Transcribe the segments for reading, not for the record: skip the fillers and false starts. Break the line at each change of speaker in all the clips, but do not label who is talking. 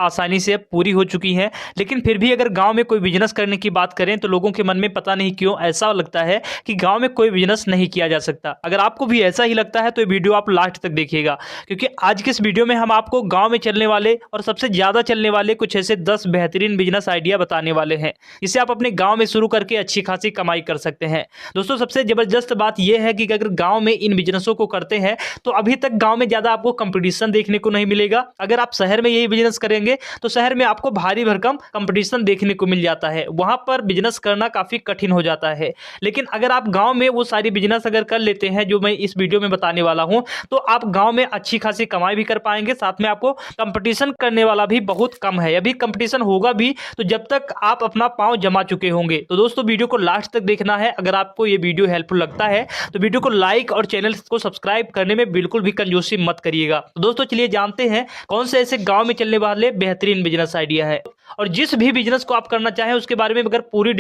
आसानी से अब पूरी हो चुकी हैं। लेकिन फिर भी अगर गांव में कोई बिजनेस करने की बात करें तो लोगों के मन में पता नहीं क्यों ऐसा लगता है कि गांव में कोई बिजनेस नहीं किया जा सकता। अगर आपको भी ऐसा ही लगता है तो ये वीडियो आप लास्ट तक देखिएगा, क्योंकि आज के इस वीडियो में हम आपको गांव में चलने वाले और सबसे ज़्यादा चलने वाले कुछ ऐसे 10 बेहतरीन बिजनेस आइडिया बताने वाले हैं, जिसे आप अपने गाँव में शुरू करके अच्छी खासी कमाई कर सकते हैं। दोस्तों, सबसे ज़बरदस्त बात यह है कि अगर गाँव में इन बिजनेसों को करते हैं तो अभी तक गाँव में ज़्यादा आपको कंपटीशन देखने को नहीं मिलेगा। अगर आप शहर में यही बिजनेस करेंगे तो शहर में आपको भारी भरकम कंपटीशन देखने को मिल जाता है, वहां पर बिजनेस करना काफी कठिन हो जाता है। लेकिन अगर आप गांव में वो सारी बिजनेस अगर कर लेते हैं जो मैं इस वीडियो में बताने वाला हूं, तो आप गांव में अच्छी खासी कमाई भी कर पाएंगे, साथ में आपको कंपटीशन करने वाला भी बहुत कम है। अभी कंपटीशन होगा भी तो जब तक आप अपना पांव जमा चुके होंगे। तो दोस्तों, वीडियो को लास्ट तक देखना है। अगर आपको ये वीडियो हेल्पफुल लगता है तो वीडियो को लाइक और चैनल को सब्सक्राइब करने में बिल्कुल भी कंजूसी मत करिएगा। तो दोस्तों, चलिए जानते हैं कौन से ऐसे गांव में चलने वाले बेहतरीन बिजनेस आइडिया है। और जिस भी बिजनेस को आप करना चाहें उसके बारे में अगर पूरी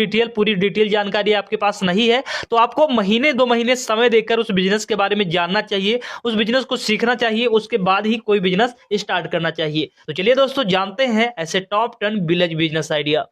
डिटेल जानकारी आपके पास नहीं है तो आपको महीने 2 महीने समय देकर उस बिजनेस के बारे में जानना चाहिए, उस बिजनेस को सीखना चाहिए, उसके बाद ही कोई बिजनेस स्टार्ट करना चाहिए। तो चलिए दोस्तों, जानते हैं ऐसे टॉप 10 विलेज बिजनेस आइडिया।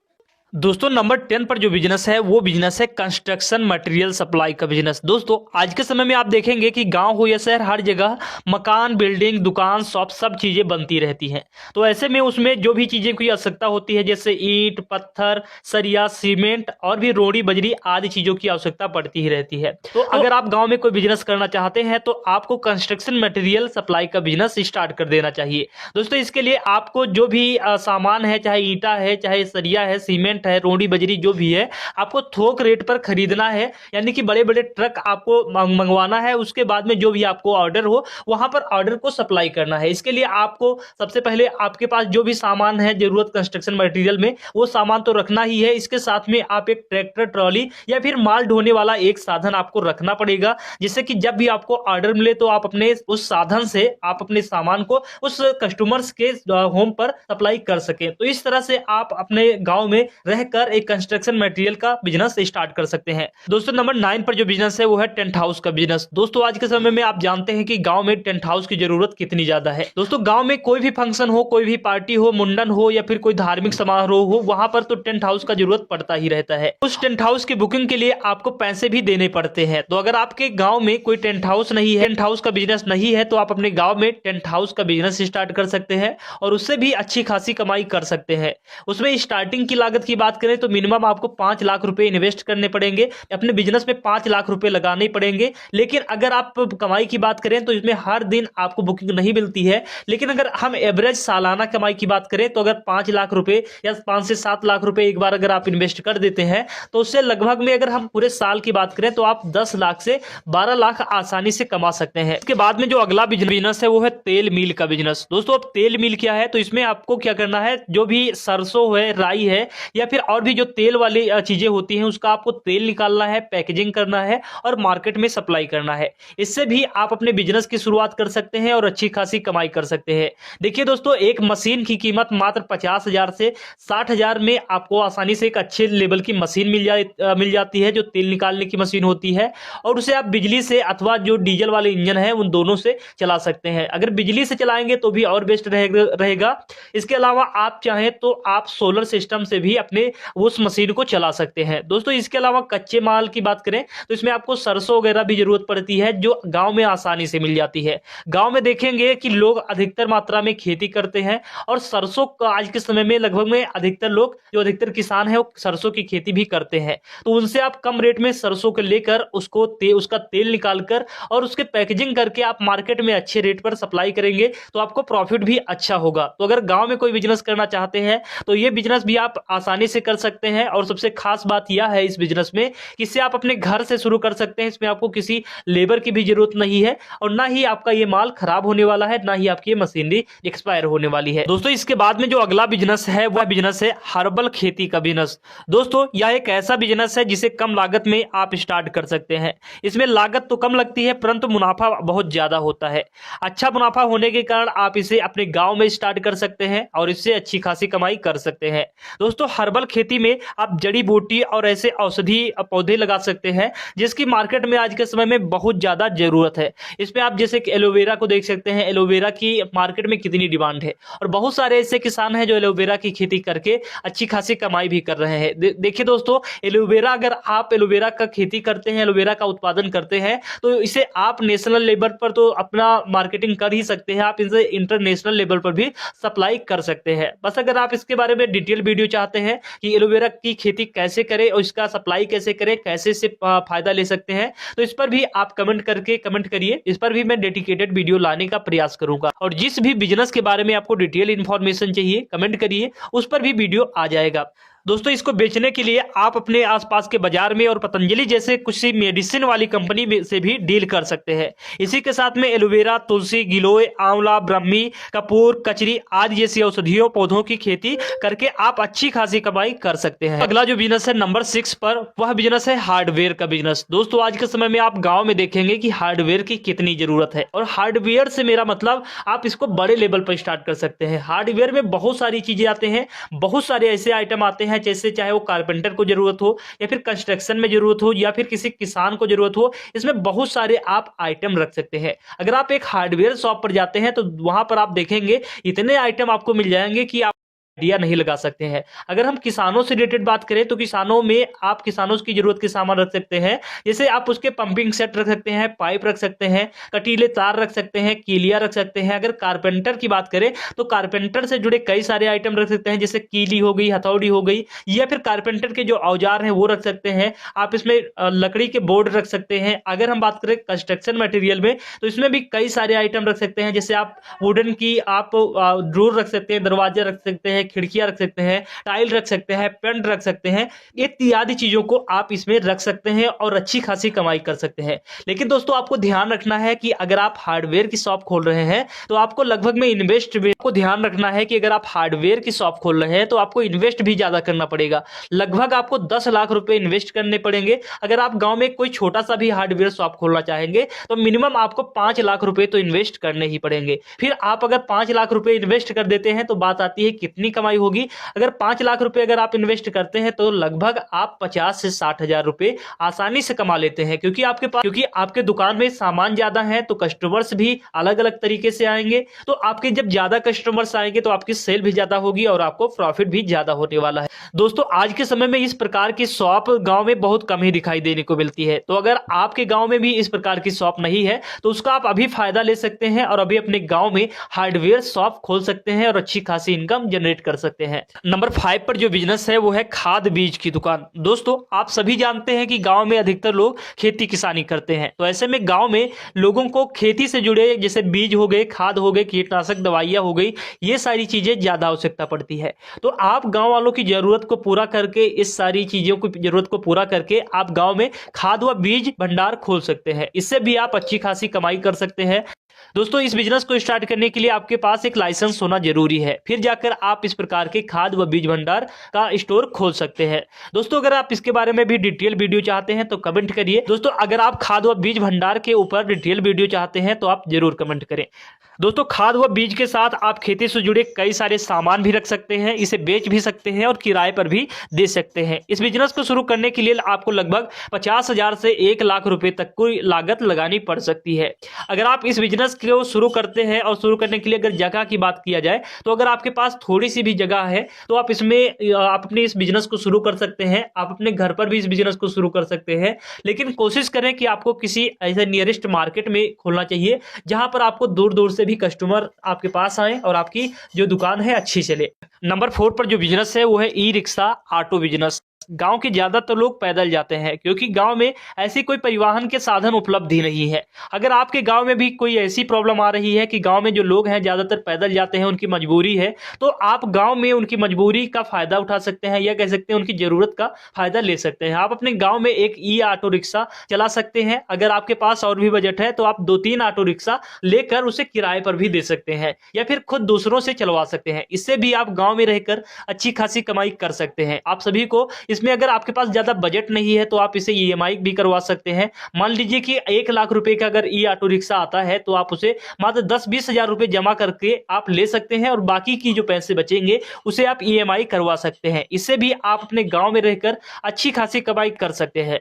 दोस्तों, नंबर 10 पर जो बिजनेस है वो बिजनेस है कंस्ट्रक्शन मटेरियल सप्लाई का बिजनेस। दोस्तों, आज के समय में आप देखेंगे कि गांव हो या शहर, हर जगह मकान, बिल्डिंग, दुकान, शॉप सब चीजें बनती रहती हैं। तो ऐसे में उसमें जो भी चीजें की आवश्यकता होती है, जैसे ईंट, पत्थर, सरिया, सीमेंट और भी रोड़ी, बजरी आदि चीजों की आवश्यकता पड़ती ही रहती है। तो अगर आप गाँव में कोई बिजनेस करना चाहते हैं तो आपको कंस्ट्रक्शन मटेरियल सप्लाई का बिजनेस स्टार्ट कर देना चाहिए। दोस्तों, इसके लिए आपको जो भी सामान है, चाहे ईंटा है, चाहे सरिया है, सीमेंट है, रोड़ी बजरी जो भी है, आपको थोक रेट पर खरीदना है। यानी कि बड़े बड़े ट्रक आपको मंगवाना है। उसके बाद में जो भी आपको ऑर्डर हो वहां पर ऑर्डर को सप्लाई करना है। इसके लिए आपको सबसे पहले आपके पास जो भी सामान है जरूरत कंस्ट्रक्शन मटेरियल में, वो सामान तो रखना ही है। इसके साथ में आप एक ट्रैक्टर, ट्रॉली या फिर माल ढोने वाला एक साधन आपको रखना पड़ेगा, जिससे कि जब भी आपको ऑर्डर मिले तो आप अपने उस साधन से आप अपने सामान को उस कस्टमर्स के होम पर सप्लाई कर सके। तो इस तरह से आप अपने गांव में रहकर एक कंस्ट्रक्शन मटेरियल का बिजनेस स्टार्ट कर सकते हैं। दोस्तों, नंबर 9 पर जो बिजनेस है वो है टेंट हाउस का बिजनेस। दोस्तों, आज के समय में आप जानते हैं कि गांव में टेंट हाउस की जरूरत कितनी ज्यादा है। दोस्तों, गांव में कोई भी फंक्शन हो, कोई भी पार्टी हो, मुंडन हो या फिर कोई धार्मिक समारोह हो, वहां पर तो टेंट हाउस का जरूरत पड़ता ही रहता है। उस टेंट हाउस की बुकिंग के लिए आपको पैसे भी देने पड़ते हैं। तो अगर आपके गाँव में कोई टेंट हाउस नहीं है, टेंट हाउस का बिजनेस नहीं है, तो आप अपने गाँव में टेंट हाउस का बिजनेस स्टार्ट कर सकते हैं और उससे भी अच्छी खासी कमाई कर सकते हैं। उसमें स्टार्टिंग की लागत की बात करें तो मिनिमम आपको 5 लाख रुपए इन्वेस्ट करने पड़ेंगे, अपने बिजनेस में 5 लाख रुपए लगाने पड़ेंगे। लेकिन अगर आप कमाई की बात करें तो इसमें हर दिन आपको बुकिंग नहीं मिलती है। लेकिन अगर हम एवरेज सालाना कमाई की बात करें तो अगर 5 लाख रुपए या 5 से 7 लाख रुपए एक बार अगर आप इन्वेस्ट कर देते हैं तो उससे लगभग में अगर हम पूरे साल की बात करें तो आप 10 लाख से 12 लाख आसानी से कमा सकते हैं। इसके बाद में जो अगला बिजनेस है वो है तेल मिल का बिजनेस। दोस्तों, अब तेल मिल क्या है, तो इसमें आपको क्या करना है, जो भी सरसों है, राई है या फिर और भी जो तेल वाली चीजें होती हैं उसका आपको तेल निकालना है, पैकेजिंग करना है और मार्केट में सप्लाई करना है। इससे भी आप अपने बिजनेस की शुरुआत कर सकते हैं और अच्छी खासी कमाई कर सकते हैं। देखिए दोस्तों, एक मशीन की कीमत मात्र 50,000 से 60,000 में आपको आसानी से एक अच्छे लेवल की मशीन मिल जाती है, जो तेल निकालने की मशीन होती है। और उसे आप बिजली से अथवा जो डीजल वाले इंजन है उन दोनों से चला सकते हैं। अगर बिजली से चलाएंगे तो भी और बेस्ट रहेगा। इसके अलावा आप चाहें तो आप सोलर सिस्टम से भी अपने उस मशीन को चला सकते हैं। दोस्तों, इसके अलावा कच्चे माल की बात करें तो इसमें आपको सरसों वगैरह भी जरूरत पड़ती है, जो गांव में आसानी से मिल जाती है। गांव में देखेंगे कि लोग अधिकतर मात्रा में खेती करते हैं और सरसों का आज के समय में लगभग में अधिकतर लोग, जो अधिकतर किसान है, वो सरसों की खेती भी करते हैं। तो उनसे आप कम रेट में सरसों को लेकर उसका तेल निकालकर और उसके पैकेजिंग करके आप मार्केट में अच्छे रेट पर सप्लाई करेंगे तो आपको प्रॉफिट भी अच्छा होगा। तो अगर गांव में कोई बिजनेस करना चाहते हैं तो ये बिजनेस भी आप आसानी से कर सकते हैं। और सबसे खास बात यह है इस बिजनेस में कि इसे आप अपने घर से शुरू कर सकते हैं। इसमें आपको किसी लेबर की भी जरूरत नहीं है और ना ही आपका ये माल खराब होने वाला है, ना ही आपकी मशीनरी एक्सपायर होने वाली है। दोस्तों, इसके बाद में जो अगला बिजनेस है वह बिजनेस है हर्बल खेती का बिजनेस। दोस्तों, यह एक ऐसा बिजनेस है जिसे कम लागत में आप स्टार्ट कर सकते हैं। इसमें लागत तो कम लगती है परंतु मुनाफा बहुत ज्यादा होता है। अच्छा मुनाफा होने के कारण आप इसे अपने गांव में स्टार्ट कर सकते हैं और इससे अच्छी खासी कमाई कर सकते हैं। दोस्तों, हर्बल खेती में आप जड़ी बूटी और ऐसे औषधि पौधे लगा सकते हैं जिसकी मार्केट में आज के समय में बहुत ज्यादा जरूरत है। इसमें आप जैसे कि एलोवेरा को देख सकते हैं, एलोवेरा की मार्केट में कितनी डिमांड है और बहुत सारे ऐसे किसान हैं जो एलोवेरा की खेती करके अच्छी खासी कमाई भी कर रहे हैं। देखिए दोस्तों, एलोवेरा अगर आप एलोवेरा का खेती करते हैं, एलोवेरा का उत्पादन करते हैं, तो इसे आप नेशनल लेवल पर तो अपना मार्केटिंग कर ही सकते हैं, आप इसे इंटरनेशनल लेवल पर भी सप्लाई कर सकते हैं। बस अगर आप इसके बारे में डिटेल वीडियो चाहते हैं कि एलोवेरा की खेती कैसे करें और इसका सप्लाई कैसे करें, कैसे से फायदा ले सकते हैं, तो इस पर भी आप कमेंट करिए। इस पर भी मैं डेडिकेटेड वीडियो लाने का प्रयास करूंगा। और जिस भी बिजनेस के बारे में आपको डिटेल इंफॉर्मेशन चाहिए, कमेंट करिए, उस पर भी वीडियो आ जाएगा। दोस्तों, इसको बेचने के लिए आप अपने आसपास के बाजार में और पतंजलि जैसे कुछ मेडिसिन वाली कंपनी में से भी डील कर सकते हैं। इसी के साथ में एलोवेरा, तुलसी, गिलोय, आंवला, ब्रह्मी, कपूर, कचरी आदि जैसी औषधियों पौधों की खेती करके आप अच्छी खासी कमाई कर सकते हैं। अगला जो बिजनेस है नंबर 6 पर, वह बिजनेस है हार्डवेयर का बिजनेस। दोस्तों, आज के समय में आप गाँव में देखेंगे कि हार्डवेयर की कितनी जरूरत है, और हार्डवेयर से मेरा मतलब आप इसको बड़े लेवल पर स्टार्ट कर सकते हैं। हार्डवेयर में बहुत सारी चीजें आते हैं, बहुत सारे ऐसे आइटम आते हैं, जैसे चाहे वो कारपेंटर को जरूरत हो या फिर कंस्ट्रक्शन में जरूरत हो या फिर किसी किसान को जरूरत हो, इसमें बहुत सारे आप आइटम रख सकते हैं। अगर आप एक हार्डवेयर शॉप पर जाते हैं तो वहां पर आप देखेंगे इतने आइटम आपको मिल जाएंगे कि आप आइडिया नहीं लगा सकते हैं। अगर हम किसानों से रिलेटेड बात करें तो किसानों में आप किसानों की जरूरत के सामान रख सकते हैं, जैसे आप उसके पंपिंग सेट रख सकते हैं, पाइप रख सकते हैं, कटीले तार रख सकते हैं, कीलियां रख सकते हैं। अगर कारपेंटर की बात करें तो कारपेंटर से जुड़े कई सारे आइटम रख सकते हैं, जैसे कीली हो गई, हथौड़ी हो गई, या फिर कारपेंटर के जो औजार हैं वो रख सकते हैं। आप इसमें लकड़ी के बोर्ड रख सकते हैं। अगर हम बात करें कंस्ट्रक्शन मटेरियल में तो इसमें भी कई सारे आइटम रख सकते हैं, जैसे आप वुडन की आप ड्रोर रख सकते हैं, दरवाजे रख सकते हैं, खिड़कियां रख सकते हैं, टाइल रख सकते हैं, पेंट रख सकते हैं। इत्यादि चीजों को आप इसमें रख सकते हैं और अच्छी खासी कमाई कर सकते हैं। लेकिन दोस्तों, आपको ध्यान रखना है कि अगर आप हार्डवेयर की शॉप खोल रहे हैं तो आपको लगभग में इन्वेस्ट भी, आपको ध्यान रखना है कि अगर आप हार्डवेयर की शॉप खोल रहे हैं तो आपको इन्वेस्ट भी ज्यादा करना पड़ेगा। लगभग आपको 10 लाख रुपए इन्वेस्ट करने पड़ेंगे। अगर आप गांव में कोई छोटा सा भी हार्डवेयर शॉप खोलना चाहेंगे तो मिनिमम आपको 5 लाख रुपए तो इन्वेस्ट करने ही पड़ेंगे। फिर आप अगर 5 लाख रुपए इन्वेस्ट कर देते हैं तो बात आती है कितनी कमाई होगी। अगर 5 लाख रुपए अगर आप इन्वेस्ट करते हैं तो लगभग आप 50 से 60 हजार रुपए आसानी से कमा लेते हैं, क्योंकि आपके दुकान में सामान ज्यादा है तो कस्टमर्स भी अलग अलग तरीके से आएंगे। तो आपके जब ज्यादा कस्टमर्स आएंगे तो आपकी सेल भी ज्यादा होगी और आपको प्रॉफिट भी ज्यादा होने वाला है। दोस्तों, आज के समय में इस प्रकार की शॉप गांव में बहुत कम ही दिखाई देने को मिलती है। तो अगर आपके गांव में भी इस प्रकार की शॉप नहीं है तो उसका आप अभी फायदा ले सकते हैं और अभी अपने गांव में हार्डवेयर शॉप खोल सकते हैं और अच्छी खासी इनकम जनरेट कर सकते हैं। नंबर 5 पर जो बिजनेस है वो है खाद बीज की दुकान। दोस्तों, आप सभी जानते हैं कि गांव में अधिकतर लोग खेती किसानी करते हैं, तो ऐसे में गांव में लोगों को खेती से जुड़े जैसे बीज हो गए, खाद हो गए, कीटनाशक दवाइयां हो गई, ये सारी चीजें ज्यादा आवश्यकता पड़ती है। तो आप गांव वालों की जरूरत को पूरा करके, इस सारी चीजों की जरूरत को पूरा करके आप गांव में खाद व बीज भंडार खोल सकते हैं। इससे भी आप अच्छी खासी कमाई कर सकते हैं। दोस्तों, इस बिजनेस को स्टार्ट करने के लिए आपके पास एक लाइसेंस होना जरूरी है, फिर जाकर आप इस प्रकार के खाद व बीज भंडार का स्टोर खोल सकते हैं। दोस्तों, अगर आप इसके बारे में भी डिटेल वीडियो चाहते हैं तो कमेंट करिए। दोस्तों, अगर आप खाद व बीज भंडार के ऊपर डिटेल वीडियो चाहते हैं तो आप जरूर कमेंट करें। दोस्तों, खाद व बीज के साथ आप खेती से जुड़े कई सारे सामान भी रख सकते हैं, इसे बेच भी सकते हैं और किराए पर भी दे सकते हैं। इस बिजनेस को शुरू करने के लिए आपको लगभग 50 हजार से 1 लाख रुपए तक की लागत लगानी पड़ सकती है। अगर आप इस बिजनेस को शुरू करते हैं और शुरू करने के लिए अगर जगह की बात किया जाए तो अगर आपके पास थोड़ी सी भी जगह है तो आप अपने इस बिजनेस को शुरू कर सकते हैं। आप अपने घर पर भी इस बिजनेस को शुरू कर सकते हैं, लेकिन कोशिश करें कि आपको किसी ऐसे नियरेस्ट मार्केट में खोलना चाहिए जहां पर आपको दूर दूर से भी कस्टमर आपके पास आए और आपकी जो दुकान है अच्छी चले। नंबर 4 पर जो बिजनेस है वो है ई रिक्शा ऑटो बिजनेस। गांव के ज्यादातर लोग पैदल जाते हैं क्योंकि गांव में ऐसी कोई परिवहन के साधन उपलब्ध ही नहीं है। अगर आपके गांव में भी कोई ऐसी प्रॉब्लम आ रही है कि गांव में जो लोग हैं ज्यादातर पैदल जाते हैं, उनकी मजबूरी है, तो आप गांव में उनकी मजबूरी का फायदा उठा सकते हैं या कह सकते हैं उनकी जरूरत का फायदा ले सकते हैं। आप अपने गाँव में एक ई ऑटो रिक्शा चला सकते हैं। अगर आपके पास और भी बजट है तो आप 2-3 ऑटो रिक्शा लेकर उसे किराए पर भी दे सकते हैं या फिर खुद दूसरों से चलवा सकते हैं। इससे भी आप गाँव में रहकर अच्छी खासी कमाई कर सकते हैं। आप सभी को इस इसमें अगर आपके पास ज्यादा बजट नहीं है तो आप इसे ईएमआई भी करवा सकते हैं। मान लीजिए कि 1 लाख रुपए का अगर ई ऑटो रिक्शा आता है तो आप उसे मात्र 10-20 हजार रुपए जमा करके आप ले सकते हैं और बाकी की जो पैसे बचेंगे उसे आप ईएमआई करवा सकते हैं। इससे भी आप अपने गांव में रहकर अच्छी खासी कमाई कर सकते हैं।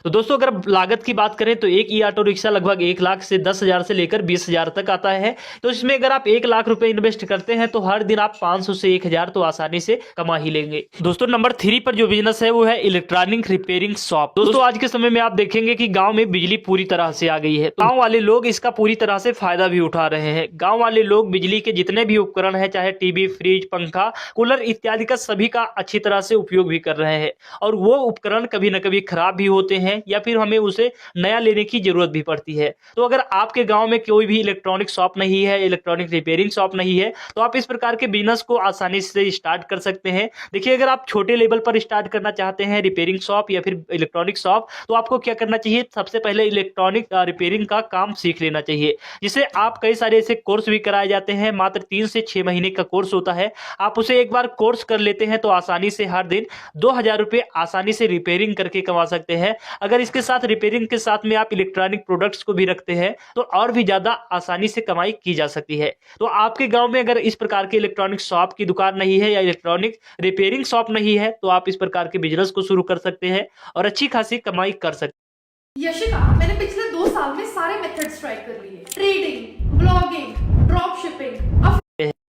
तो दोस्तों अगर लागत की बात करें तो एक ई ऑटो रिक्शा लगभग 1 लाख से 10 हजार से लेकर 20 हजार तक आता है। तो इसमें अगर आप 1 लाख रुपए इन्वेस्ट करते हैं तो हर दिन आप 500 से 1000 तो आसानी से कमा ही लेंगे। दोस्तों नंबर 3 पर जो बिजनेस है वो है इलेक्ट्रॉनिक रिपेयरिंग शॉप। दोस्तों आज के समय में आप देखेंगे कि गांव में बिजली पूरी तरह से आ गई है। गांव वाले लोग इसका पूरी तरह से फायदा भी उठा रहे हैं। गांव वाले लोग बिजली के जितने भी उपकरण है, चाहे टीवी, फ्रिज, पंखा, कूलर इत्यादि का सभी का अच्छी तरह से उपयोग भी कर रहे हैं। और वो उपकरण कभी न कभी खराब भी होते हैं या फिर हमें उसे नया लेने की जरूरत भी पड़ती है। तो अगर आपके गांव में कोई भी इलेक्ट्रॉनिक शॉप नहीं है, इलेक्ट्रॉनिक रिपेयरिंग शॉप नहीं है, तो आप इस प्रकार के बिजनेस को आसानी से स्टार्ट कर सकते हैं। देखिए अगर आप छोटे लेवल पर स्टार्ट करना चाहते हैं रिपेयरिंग शॉप या फिर इलेक्ट्रॉनिक शॉप, तो आपको क्या करना चाहिए, सबसे पहले इलेक्ट्रॉनिक रिपेयरिंग का काम सीख लेना चाहिए, जिसे आप कई सारे ऐसे कोर्स भी कराए जाते हैं। मात्र 3 से 6 महीने का कोर्स होता है। आप उसे एक बार कोर्स कर लेते हैं तो आसानी से हर दिन 2000 रुपए आसानी से रिपेयरिंग करके कमा सकते हैं। अगर इसके साथ रिपेयरिंग के साथ में आप इलेक्ट्रॉनिक प्रोडक्ट्स को भी रखते हैं तो और भी ज्यादा आसानी से कमाई की जा सकती है। तो आपके गांव में अगर इस प्रकार के इलेक्ट्रॉनिक शॉप की दुकान नहीं है या इलेक्ट्रॉनिक रिपेयरिंग शॉप नहीं है तो आप इस प्रकार के बिजनेस को शुरू कर सकते हैं और अच्छी खासी कमाई कर सकते हैं।
यशिका, मैंने पिछले 2 साल में सारे मेथड्स ट्राई कर लिए, ट्रेडिंग, ब्लॉगिंग, ड्रॉप शिपिंग।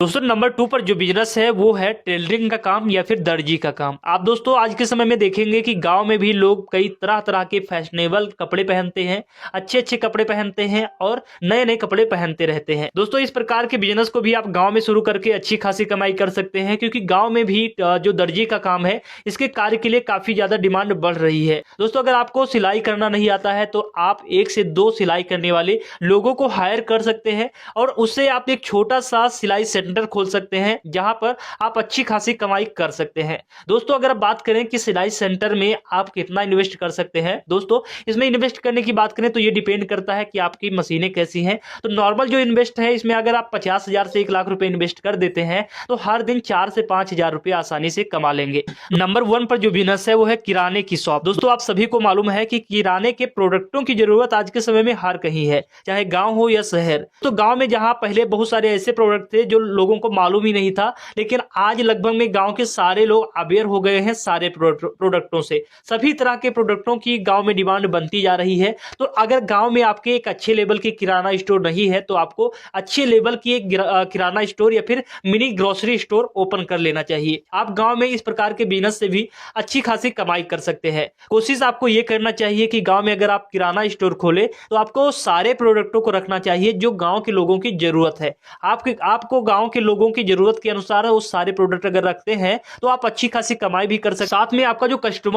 दोस्तों नंबर 2 पर जो बिजनेस है वो है टेलरिंग का काम या फिर दर्जी का काम। आप दोस्तों आज के समय में देखेंगे कि गांव में भी लोग कई तरह तरह के फैशनेबल कपड़े पहनते हैं, अच्छे अच्छे कपड़े पहनते हैं और नए नए कपड़े पहनते रहते हैं। दोस्तों इस प्रकार के बिजनेस को भी आप गांव में शुरू करके अच्छी खासी कमाई कर सकते हैं, क्योंकि गांव में भी जो दर्जी का काम है इसके कार्य के लिए काफी ज्यादा डिमांड बढ़ रही है। दोस्तों अगर आपको सिलाई करना नहीं आता है तो आप 1 से 2 सिलाई करने वाले लोगों को हायर कर सकते हैं और उससे आप एक छोटा सा सिलाई सेंटर खोल सकते हैं जहां पर आप अच्छी खासी कमाई कर सकते हैं। दोस्तों अगर आप बात करें कि सिलाई सेंटर में आप कितना इन्वेस्ट कर सकते हैं, दोस्तों इसमें इन्वेस्ट करने की बात करें तो ये डिपेंड करता है कि आपकी मशीनें कैसी हैं। तो नॉर्मल जो इन्वेस्ट है इसमें अगर आप 50,000 से 1 लाख रुपए इन्वेस्ट कर देते हैं तो हर दिन 4 से 5,000 रुपए आसानी से कमा लेंगे। नंबर 1 पर जो बिजनेस है वो है किराने की शॉप। दोस्तों आप सभी को मालूम है कि किराने के प्रोडक्टों की जरूरत आज के समय में हर कहीं है, चाहे गांव हो या शहर। तो गांव में जहां पहले बहुत सारे ऐसे प्रोडक्ट थे जो लोगों को मालूम ही नहीं था, लेकिन आज लगभग में गांव के सारे लोग अवेयर हो गए हैं सारे प्रोडक्टों से। सभी तरह के प्रोडक्टों की गांव में डिमांड बनती जा रही है। तो अगर गांव में आपके एक अच्छे लेवल की किराना स्टोर नहीं है तो आपको अच्छे लेवल की एक किराना स्टोर या फिर मिनी ग्रोसरी स्टोर ओपन कर लेना चाहिए। आप गांव में इस प्रकार के बिजनेस से भी अच्छी खासी कमाई कर सकते हैं। कोशिश आपको यह करना चाहिए कि गांव में अगर आप किराना स्टोर खोले तो आपको सारे प्रोडक्टों को रखना चाहिए जो गांव के लोगों की जरूरत है। आपको गांव के लोगों की जरूरत के अनुसार वो सारे प्रोडक्ट अगर रखते हैं तो आप अच्छी खासी कमाई भी कर सकते हैं। साथ में आपका जो कस्टमर